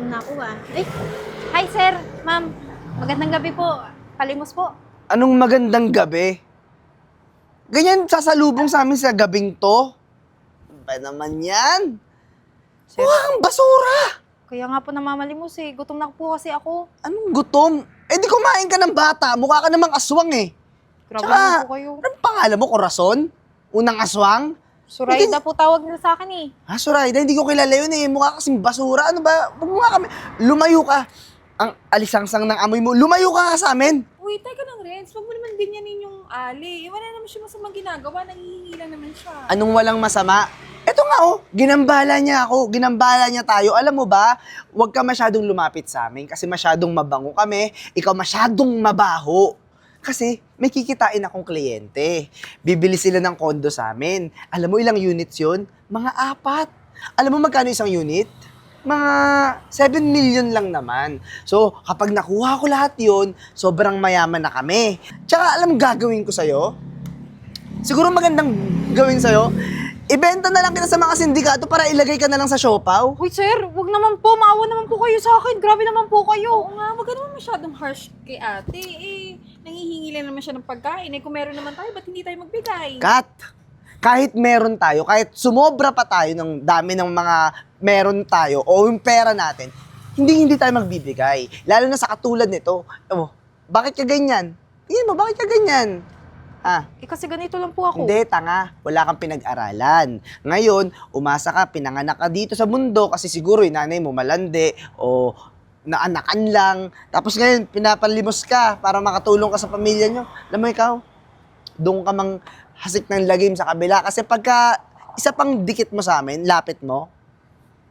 Gutom na ako ah. Ay, hi sir, ma'am. Magandang gabi po. Palimos po. Anong magandang gabi? Ganyan sasalubong sa amin sa gabing to? Ba naman yan? Sir, Ang basura! kaya nga po namamalimos eh. Gutom na po kasi ako. Anong gutom? Eh di kumain ka ng bata, mukha ka namang aswang eh. Grabe Tsaka, naman po kayo. anong pangalan mo, Corazon? Unang aswang? Suraida po tawag nila sa akin eh. Ha, Zoraida, hindi ko kilala yun eh. Mukha kasing basura. Ano ba? Huwag mo nga kami. Lumayo ka. Ang alisangsang ng amoy mo. Lumayo ka nga sa amin. Uy, teka lang, Renz. Huwag mo naman ganyanin yung Ali. Wala naman siya masamang ginagawa. Nangihingi lang naman siya. Anong walang masama? Eto nga oh, ginambala niya ako, ginambala niya tayo. Alam mo ba, huwag ka masyadong lumapit sa amin kasi masyadong mabango kami, ikaw masyadong mabaho. Kasi may kikitain akong kliyente. Bibili sila ng kondo sa amin. Alam mo ilang units yun? Mga 4. Alam mo magkano isang unit? Mga 7 million lang naman. So, kapag nakuha ko lahat yun, sobrang mayaman na kami. Tsaka alam mo gagawin ko sa'yo? Siguro magandang gawin sa'yo, ibenta na lang kita sa mga sindikato para ilagay ka na lang sa siopaw. Uy sir, wag naman po. Maawa naman po kayo sa akin. Grabe naman po kayo. Oo nga, wag ka naman masyadong harsh kay ate. Eh, nangihingi lang naman siya ng pagkain. Eh, kung meron naman tayo, ba't hindi tayo magbigay? Kat, kahit meron tayo, kahit sumobra pa tayo ng dami ng mga meron tayo o yung pera natin, hindi tayo magbibigay. Lalo na sa katulad nito. Oh, bakit ka ganyan? Tingin mo, bakit ka ganyan? Ah, Eh kasi ganito lang po ako. hindi, tanga. Wala kang pinag-aralan. Ngayon, umasa ka, pinanganak ka dito sa mundo kasi siguro yung nanay mo malandi o naanakan lang. Tapos ngayon, pinapalimos ka para makatulong ka sa pamilya nyo. Alam mo ikaw, doon ka mang hasik ng lagim sa kabila. Kasi pagka isa pang dikit mo sa amin, lapit mo,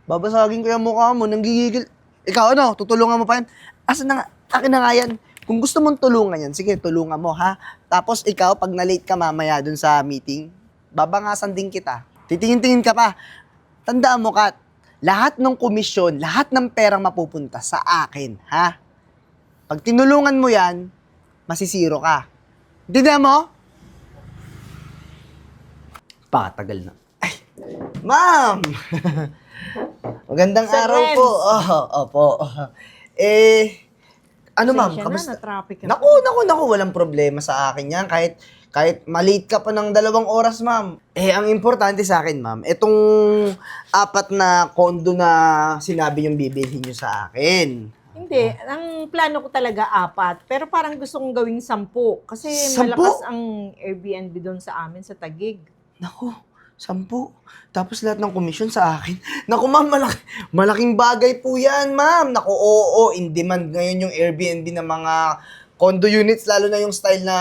babasagin ko yung mukha mo, nanggigigil. Ikaw ano, tutulungan mo pa yan? Asa na nga, akin na nga yan. Kung gusto mong tulungan yan, sige, tulungan mo, ha? Tapos ikaw, pag na-late ka mamaya dun sa meeting, babangasan din kita. Titingin-tingin ka pa. Tandaan mo, Kat, lahat ng komisyon, lahat ng perang mapupunta sa akin, ha? Pag tinulungan mo yan, masisiro ka. Hindi mo? Patagal na. Ay, ma'am! Magandang Sir araw Renz. po. Oh, opo. Ano ma'am, Pasensya kamusta? na, na-traffic ka. Naku, walang problema sa akin yan. Kahit malate ka pa ng 2 oras, ma'am. Ang importante sa akin, ma'am, itong 4 na kondo na sinabi niyong bibilhin niyo sa akin. Hindi, ang plano ko talaga 4, pero parang gusto kong gawing 10 kasi 10? malakas ang Airbnb doon sa amin sa Taguig. Naku, 10. Tapos lahat ng komisyon sa akin. Naku, ma'am, malaking bagay po yan, ma'am. Naku, oo, in demand ngayon yung Airbnb ng mga condo units, lalo na yung style na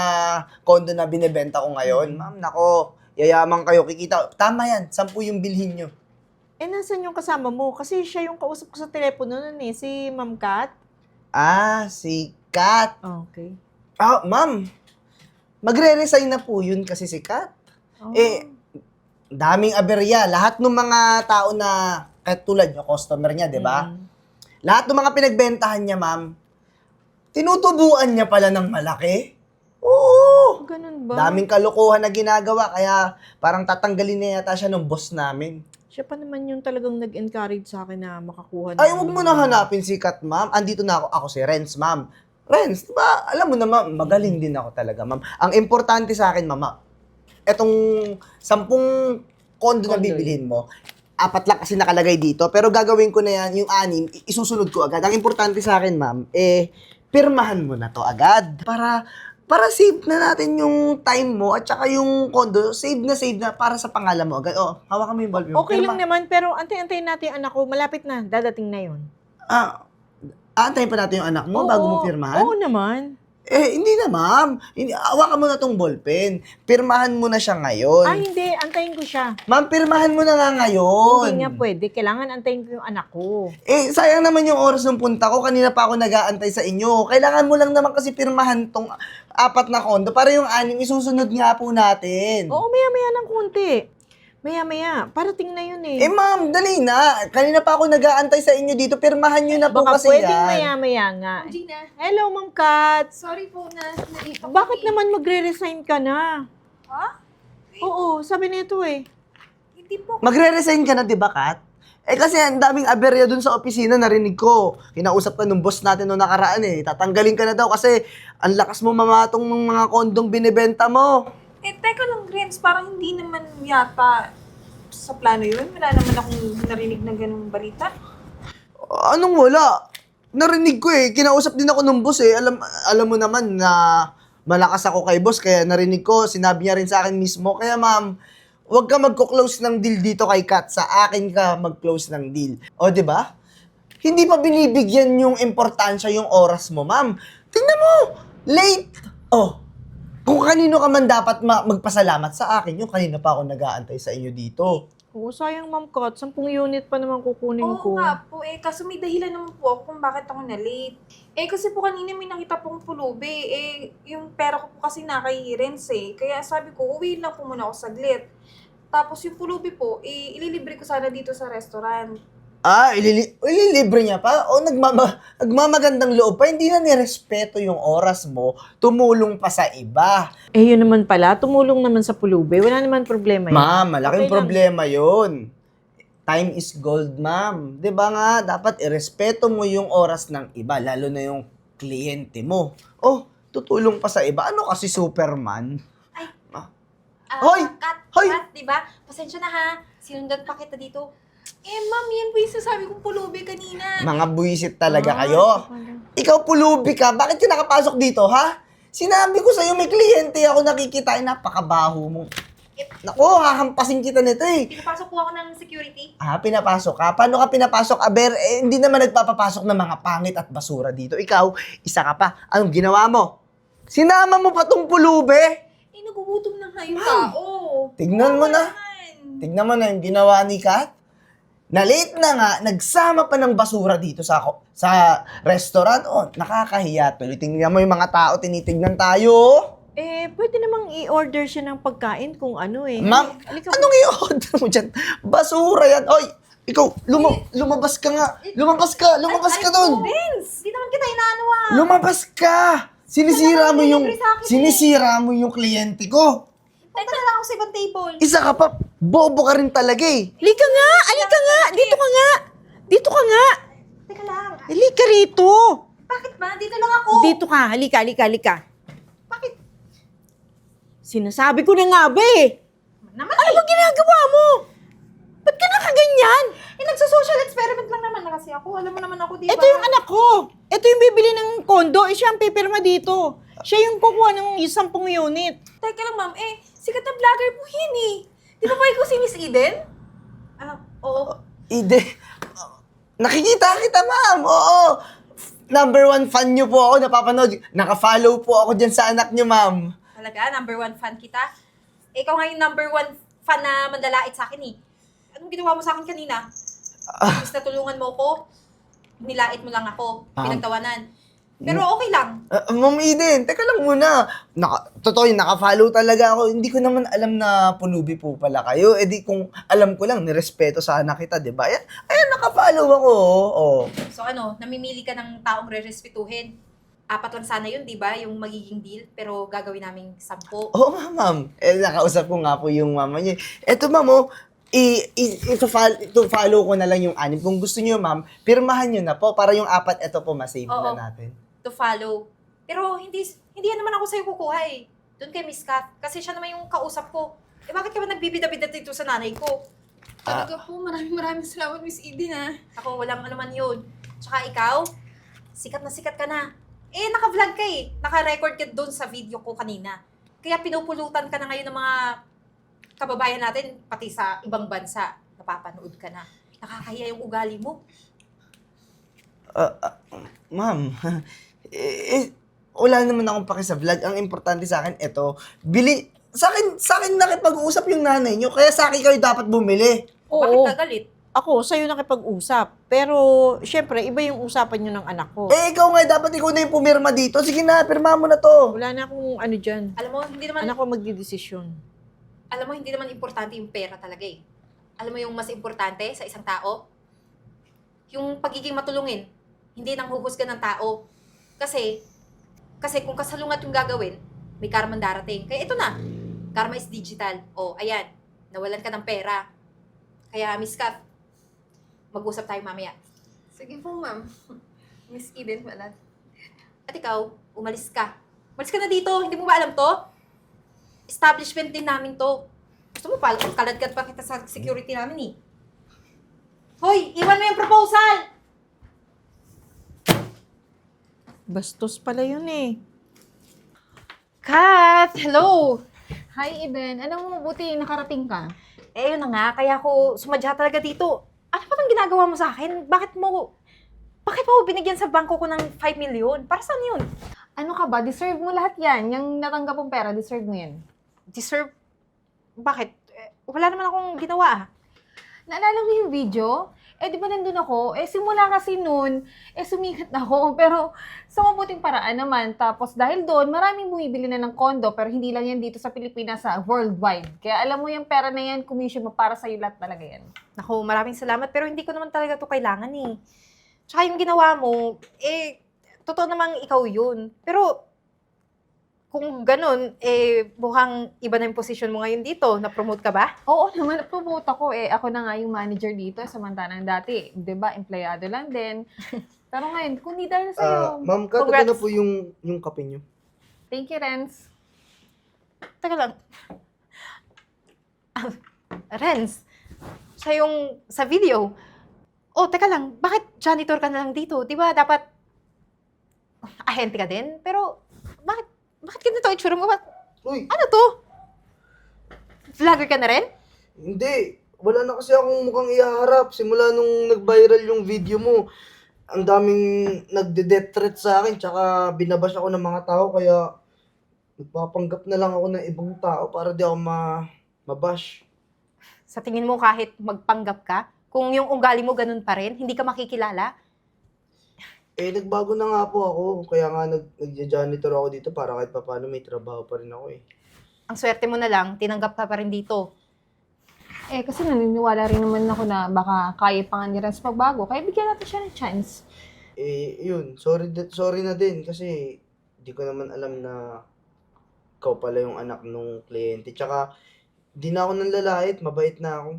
condo na binebenta ko ngayon. Ma'am, naku, yayaman kayo, kikita. Tama yan, 10 yung bilhin nyo. Eh, nasan yung kasama mo? Kasi siya yung kausap ko sa telepono nun eh, si Ma'am Kat. Si Kat. Okay. Ma'am, magre-resign na po yun kasi si Kat. Oh. Daming aberya. Lahat ng mga tao na, kahit tulad yung customer niya, di ba? Lahat ng mga pinagbentahan niya, ma'am, tinutubuan niya pala ng malaki. Oo. Ganun ba? Daming kalokohan na ginagawa, kaya parang tatanggalin na yata siya ng boss namin. Siya pa naman yung talagang nag-encourage sa akin na makakuha Ay, huwag mo na hanapin si Kat, ma'am. Andito na ako si Renz, ma'am. Renz, di ba, alam mo na, ma'am, magaling din ako talaga, ma'am. Ang importante sa akin, ma'am, etong 10 kondo na bibilhin mo, 4 lang kasi nakalagay dito, pero gagawin ko na yan, yung 6, isusunod ko agad. Ang importante sa akin, ma'am, pirmahan mo na to agad. Para save na natin yung time mo at saka yung kondo, save na para sa pangalan mo agad. Hawakan mo yung bulb mo. Okay lang naman, pero antay-antayin natin yung anak ko. Malapit na, dadating na yun. Aantayin pa natin yung anak mo bago mo pirmahan? Oo naman. Hindi na, ma'am. Hawakan mo na tong ballpen. Pirmahan mo na siya ngayon. Ay, hindi. Antayin ko siya. Ma'am, pirmahan mo na nga ngayon. Hindi nga pwede. Kailangan antayin ko yung anak ko. Sayang naman yung oras ng punta ko. Kanina pa ako nag-aantay sa inyo. Kailangan mo lang naman kasi pirmahan tong 4 na kondo para yung 6 isusunod nga po natin. Oo, maya-maya ng konti. Maya-maya. Parating na yun eh. Ma'am, dali na. Kanina pa ako nag-aantay sa inyo dito. Pirmahan nyo na po Baka kasi pwedeng yan. maya-maya nga. Gina, Hello, Ma'am Kat. sorry po na nalito ko Bakit eh. naman magre-resign ka na? Ha? Oo, sabi nito eh. Hindi po. Magre-resign ka na, di ba, Kat? Kasi ang daming aberya dun sa opisina, narinig ko. Kinausap ka nung boss natin nung nakaraan eh. Tatanggalin ka na daw kasi ang lakas mo mamatong ng mga kondong binibenta mo. Teka lang, Renz, parang hindi naman yata sa plano yun. Wala naman akong narinig na ganung balita. Anong wala? Narinig ko eh. Kinausap din ako nung boss eh. Alam mo naman na malakas ako kay boss, kaya narinig ko, sinabi niya rin sa akin mismo. Kaya ma'am, huwag ka magko-close ng deal dito kay Kat. Sa akin ka mag-close ng deal. O, di ba? Hindi pa binibigyan yung importansya yung oras mo, ma'am. Tingnan mo! Late! Oh, kung kanino ka man dapat magpasalamat sa akin, yung kanina pa ako nag-aantay sa inyo dito. Oo, sayang Ma'am Kat. 10 unit pa naman kukunin Oo ko. nga po kaso may dahilan naman po ako kung bakit ako na-late. Kasi po kanina may nakita pong pulubi. Yung pera ko po kasi nakay Renz Kaya sabi ko, uwi lang po muna ako saglit. Tapos yung pulubi po, ililibre ko sana dito sa restaurant. Ililibre niya pa? O nagmamagandang loob pa? Hindi na nirespeto yung oras mo, tumulong pa sa iba. Yun naman pala. Tumulong naman sa pulubi. Wala naman problema yun. Ma'am, malaking Okay lang. problema yun. Time is gold, ma'am. 'Di ba nga, dapat irespeto mo yung oras ng iba, lalo na yung kliyente mo. Oh, tutulong pa sa iba. Ano kasi Superman? Hoy! Hoy! Kat, di ba? Pasensya na ha. Sinundan pa kita dito. Ma'am, yan po yung sasabi kong pulubi kanina. Mga buwisit talaga kayo. Ikaw pulubi ka, bakit ka nakapasok dito, ha? Sinabi ko sa'yo, may kliyente ako nakikita, napakabaho mo. Naku, hahampasin kita nito eh. Pinapasok po ako ng security. Pinapasok ka? Paano ka pinapasok? Hindi naman nagpapapasok ng mga pangit at basura dito. Ikaw, isa ka pa. Anong ginawa mo? Sinama mo pa tong pulubi? Nagugutom na nga yung tao. Tignan mo na. Tignan mo na yung ginawa ni Kat. Na-late na nga, nagsama pa ng basura dito sa restaurant. Oh, nakakahiya tuloy. Tingnan mo yung mga tao, tinitignan tayo. Pwede namang i-order siya ng pagkain kung ano eh. Ma'am, Halika anong i-order mo dyan? Basura yan. Oy, ikaw, lumabas ka nga. Lumabas ka doon. Vince! Di naman kita inaano Lumabas ka. Sinisira mo yung kliyente ko. Teka na lang ako sa ibang table. Isa ka pa, bobo ka rin talaga eh. Halika nga! Halika nga! Dito ka nga! Dito ka nga! Teka lang. Halika rito! Bakit ba? Dito lang ako. Dito ka! Halika! Bakit? Sinasabi ko na nga ba eh! Naman Ano ba ginagawa mo? Ba't ka nakaganyan? Nagsa-social experiment lang naman na kasi ako. Alam mo naman ako, di ba? Ito yung anak ko. Ito yung bibili ng kondo. Siya ang pipirma dito. Siya yung kukuha ng 10 unit. Teka lang, ma'am. Sikat na vlogger po yan Di ba ikaw si Miss Eden? Oo. Ide. Nakikita kita, ma'am. Oo. Number 1 fan niyo po ako, napapanood. Naka-follow po ako dyan sa anak niyo, ma'am. Talaga, number 1 fan kita. Ikaw nga yung number 1 fan na mandalait sa akin Anong ginawa mo sa akin kanina? Mas natulungan mo ko, nilait mo lang ako, pinagtawanan. Pero okay lang. Ma'am Eden, teka lang muna. Totoo yun, naka-follow talaga ako. Hindi ko naman alam na pulubi po pala kayo. Di kung alam ko lang, nirespeto sana kita, di ba? Ayan, naka-follow ako. Oh. So namimili ka ng taong re-respetuhin. 4 lang sana yun, di ba? Yung magiging deal, pero gagawin naming 10. Oo nga, ma'am. Nakausap ko nga po yung mama niya. Eto, ma'am, follow ko na lang yung 6. Kung gusto niyo, ma'am, pirmahan niyo na po para yung 4, eto po, masave na natin. To follow. Pero hindi naman ako sa'yo kukuha Doon kay Miss Kat. Kasi siya naman yung kausap ko. Bakit ka ba nagbibida-bida dito sa nanay ko? Talaga po, maraming salamat, Miss Eden Ako, walang ano man yun. Tsaka ikaw, sikat ka na. Naka-vlog ka Naka-record ka doon sa video ko kanina. Kaya pinupulutan ka na ngayon ng mga kababayan natin, pati sa ibang bansa. Napapanood ka na. Nakakahiya yung ugali mo. Ma'am, wala naman akong paki sa vlog. Ang importante sa akin, sa akin nakipag-uusap yung nanay nyo, kaya sa akin kayo dapat bumili. Bakit ka galit? Ako, sa'yo nakipag-usap. Pero, syempre, iba yung usapan nyo ng anak ko. Ikaw nga, dapat ikaw na yung pumirma dito. Sige na, pirma mo na to. Wala na akong ano dyan. Alam mo, hindi naman Anak ko magdidesisyon. importante yung pera talaga Alam mo yung mas importante sa isang tao? Yung pagiging matulungin. Hindi nang huhusgan ng tao. Kasi kung kasalungat yung gagawin, may karma darating. Kaya ito na, karma is digital. Ayan, nawalan ka ng pera. Kaya, Miss Kat, Mag-usap tayo mamaya. Sige po, ma'am. Miss Eden pala. At ikaw, umalis ka. Umalis ka na dito. Hindi mo ba alam to? Establishment din namin to. Gusto mo pa, kaladkad pa kita sa security namin eh. Hoy, iwan mo yung proposal! Bastos pala yun eh. Kat, hello! Hi, Eden. Alam mo, buti nakarating ka. Eh, yun na nga, kaya ako sumadya talaga dito. Ano ba itong ginagawa mo sa akin? Bakit mo binigyan sa bangko ko ng 5 million? Para saan yun? Ano ka ba? Deserve mo lahat yan. Yung natanggap mong pera, deserve mo yan. Deserve? Bakit? Wala naman akong ginawa ah. Naalala mo yung video? Eh, di ba nandun ako? Eh, simula kasi nun, sumikat ako. Pero, sa mabuting paraan naman. Tapos, dahil doon, maraming bumibili na ng kondo. Pero hindi lang yan dito sa Pilipinas, worldwide. Kaya alam mo yung pera na yan, commission mo para sa'yo lahat talaga yan. Naku, maraming salamat. Pero hindi ko naman talaga to kailangan eh. Tsaka yung ginawa mo, totoo namang ikaw yun. Pero, kung ganun, mukhang iba na yung position mo ngayon dito. Na-promote ka ba? Oo naman, na-promote ako. Ako na nga yung manager dito, samantalang dati, di ba, empleyado lang din. Pero ngayon, kung di dahil sa'yo, Ma'am, ito Congrats. na po yung kape nyo. thank you, Renz. Teka lang. Renz, sa video. Oh, teka lang, bakit janitor ka na lang dito? Di ba dapat ahente ka din? Pero, bakit ganito ang itsura mo? Uy, Ano to? Vlogger ka na rin? hindi. Wala na kasi akong mukhang ihaharap. Simula nung nag-viral yung video mo, ang daming nagde-death threat sa akin, tsaka binabash ako ng mga tao, kaya nagpapanggap na lang ako ng ibang tao para di ako mabash. Sa tingin mo kahit magpanggap ka, kung yung ugali mo ganun pa rin, hindi ka makikilala? Nagbago na nga po ako, kaya nga nag-janitor ako dito para kahit papaano may trabaho pa rin ako eh. Ang swerte mo na lang, tinanggap ka pa rin dito. Kasi naniniwala rin naman ako na baka kaya pa nga ni Renz magbago. Kaya bigyan natin siya ng chance. Yun, sorry na din kasi di ko naman alam na ikaw pala yung anak nung kliyente. Tsaka, di na ako nanlalait, mabait na ako.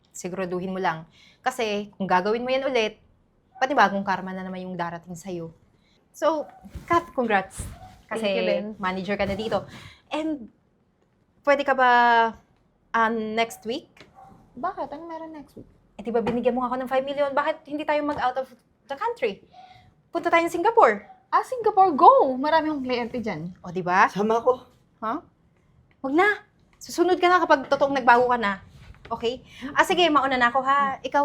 Siguraduhin mo lang. Kasi kung gagawin mo yan ulit, panibagong karma na naman yung darating sa'yo. So, Kat, congrats. Kasi Thank you din. manager ka na dito. And, pwede ka ba next week? Bakit? Ano meron next week? Di ba binigyan mo ako ng 5 million? Bakit hindi tayo mag-out of the country? Punta tayo ng Singapore. Singapore, go! Marami akong kliyente dyan. O, di ba? Sama ko. Ha? Huwag na. Susunod ka na kapag totoong nagbago ka na. Okay? Sige, mauna na ako ha. Ikaw,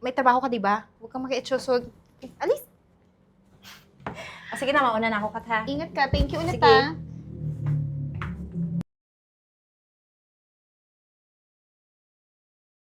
may trabaho ka, di ba? Huwag kang makiitsusog. Alis. Sige na, mauna na ako, Kat, ha? Ingat ka. Thank you ulit, Sige. ha?